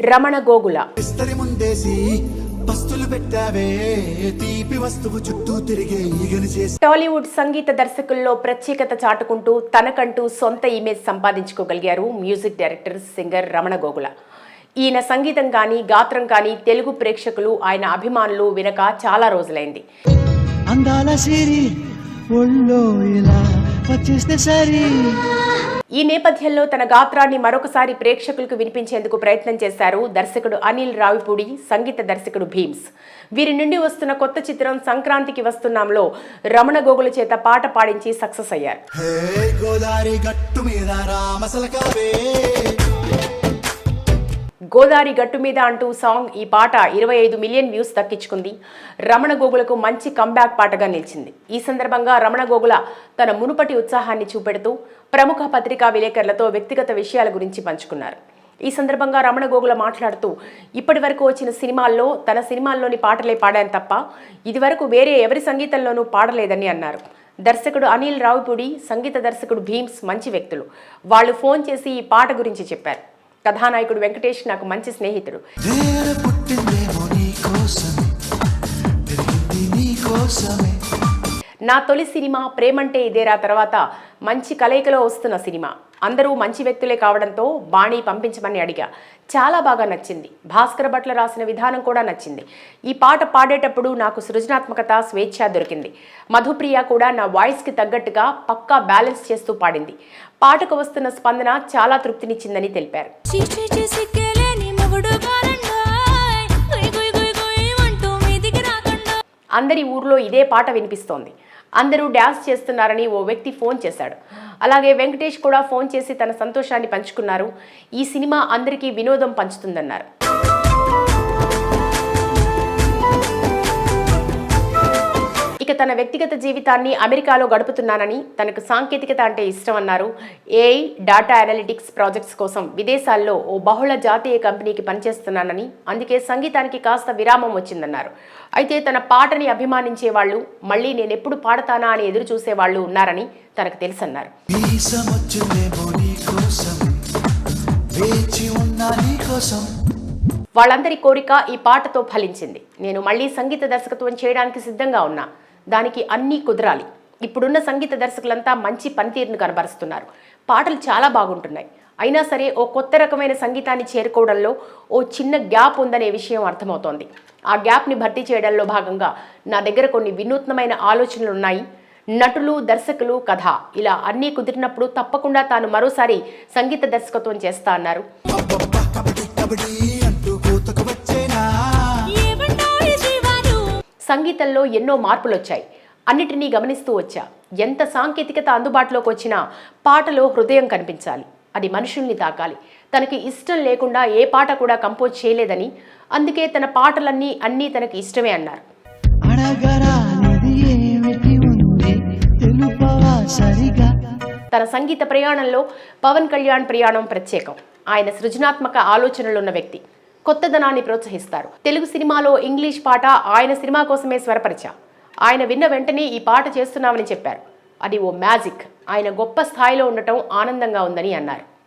రమణ గోగుల. టాలీవుడ్ సంగీత దర్శకుల్లో ప్రత్యేకత చాటుకుంటూ తనకంటూ సొంత ఇమేజ్ సంపాదించుకోగలిగారు music director, singer Ramana Gogula. ఈయన సంగీతం కానీ గాత్రం కానీ తెలుగు ప్రేక్షకులు, ఆయన అభిమానులు వినక చాలా రోజులైంది. ఈ నేపథ్యంలో తన గాత్రాన్ని మరొకసారి ప్రేక్షకులకు వినిపించేందుకు ప్రయత్నం చేశారు దర్శకుడు అనిల్ రావిపూడి, సంగీత దర్శకుడు భీమ్స్. వీరి నుండి వస్తున్న కొత్త చిత్రం సంక్రాంతికి వస్తున్నాంలో రమణ గోగుల చేత పాట పాడించి సక్సెస్ అయ్యారు. గోదారి గట్టు మీద అంటూ సాంగ్, ఈ పాట 25 మిలియన్ వ్యూస్ దక్కించుకుంది. రమణ గోగులకు మంచి కంబ్యాక్ పాటగా నిలిచింది. ఈ సందర్భంగా రమణ గోగుల తన మునుపటి ఉత్సాహాన్ని చూపెడుతూ ప్రముఖ పత్రికా విలేకరులతో వ్యక్తిగత విషయాల గురించి పంచుకున్నారు. ఈ సందర్భంగా రమణ గోగుల మాట్లాడుతూ, ఇప్పటి వరకు వచ్చిన సినిమాల్లో తన సినిమాల్లోని పాటలే పాడాను తప్ప ఇదివరకు వేరే ఎవరి సంగీతంలోనూ పాడలేదని అన్నారు. దర్శకుడు అనిల్ రావిపూడి, సంగీత దర్శకుడు భీమ్స్ మంచి వ్యక్తులు. వాళ్ళు ఫోన్ చేసి ఈ పాట గురించి చెప్పారు. కథానాయకుడు వెంకటేష్ నాకు మంచి స్నేహితుడు. నా తొలి సినిమా ప్రేమంటే ఇదేరా తర్వాత మంచి కలయికలో వస్తున్న సినిమా. అందరూ మంచి వ్యక్తులే కావడంతో బాణీ పంపించమని అడిగా. చాలా బాగా నచ్చింది. భాస్కర భట్ల రాసిన విధానం కూడా నచ్చింది. ఈ పాట పాడేటప్పుడు నాకు సృజనాత్మకత, స్వేచ్ఛ దొరికింది. మధుప్రియ కూడా నా వాయిస్కి తగ్గట్టుగా పక్కా బ్యాలెన్స్ చేస్తూ పాడింది. పాటకు వస్తున్న స్పందన చాలా తృప్తినిచ్చిందని తెలిపారు. అందరి ఊర్లో ఇదే పాట వినిపిస్తోంది, అందరూ డ్యాన్స్ చేస్తున్నారని ఓ వ్యక్తి ఫోన్ చేశాడు. అలాగే వెంకటేష్ కూడా ఫోన్ చేసి తన సంతోషాన్ని పంచుకున్నారు. ఈ సినిమా అందరికీ వినోదం పంచుతుందన్నారు. ఇక తన వ్యక్తిగత జీవితాన్ని అమెరికాలో గడుపుతున్నానని, తనకు సాంకేతికత అంటే ఇష్టం అన్నారు. ఏఐ, డాటా అనలిటిక్స్ ప్రాజెక్ట్స్ కోసం విదేశాల్లో ఓ బహుళ జాతీయ కంపెనీకి పనిచేస్తున్నానని, అందుకే సంగీతానికి కాస్త విరామం వచ్చిందన్నారు. అయితే తన పాటని అభిమానించే వాళ్ళు, మళ్ళీ నేనెప్పుడు పాడతానా అని ఎదురు చూసే వాళ్ళు ఉన్నారని తనకు తెలుసన్నారు. వాళ్ళందరి కోరిక ఈ పాటతో ఫలించింది. నేను మళ్ళీ సంగీత దర్శకత్వం చేయడానికి సిద్ధంగా ఉన్నా. దానికి అన్నీ కుదరాలి. ఇప్పుడున్న సంగీత దర్శకులంతా మంచి పనితీరును కనబరుస్తున్నారు. పాటలు చాలా బాగుంటున్నాయి. అయినా సరే ఓ కొత్త రకమైన సంగీతాన్ని చేరుకోవడంలో ఓ చిన్న గ్యాప్ ఉందనే విషయం అర్థమవుతోంది. ఆ గ్యాప్ని భర్తీ చేయడంలో భాగంగా నా దగ్గర కొన్ని వినూత్నమైన ఆలోచనలు ఉన్నాయి. నటులు, దర్శకులు, కథ ఇలా అన్నీ కుదిరినప్పుడు తప్పకుండా తాను మరోసారి సంగీత దర్శకత్వం చేస్తా అన్నారు. సంగీతంలో ఎన్నో మార్పులు వచ్చాయి. అన్నిటినీ గమనిస్తూ వచ్చా. ఎంత సాంకేతికత అందుబాటులోకి వచ్చినా పాటలో హృదయం కనిపించాలి. అది మనుషుల్ని తాకాలి. తనకి ఇష్టం లేకుండా ఏ పాట కూడా కంపోజ్ చేయలేదని, అందుకే తన పాటలన్నీ అన్నీ తనకి ఇష్టమే అన్నారు. తన సంగీత ప్రయాణంలో పవన్ కళ్యాణ్ ప్రయాణం ప్రత్యేకం. ఆయన సృజనాత్మక ఆలోచనలున్న వ్యక్తి. కొత్తదనాన్ని ప్రోత్సహిస్తారు. తెలుగు సినిమాలో ఇంగ్లీష్ పాట ఆయన సినిమా కోసమే స్వరపరిచా. ఆయన విన్న వెంటనే ఈ పాట చేస్తున్నామని చెప్పారు. అది ఓ మ్యాజిక్. ఆయన గొప్ప స్థాయిలో ఉండటం ఆనందంగా ఉందని అన్నారు.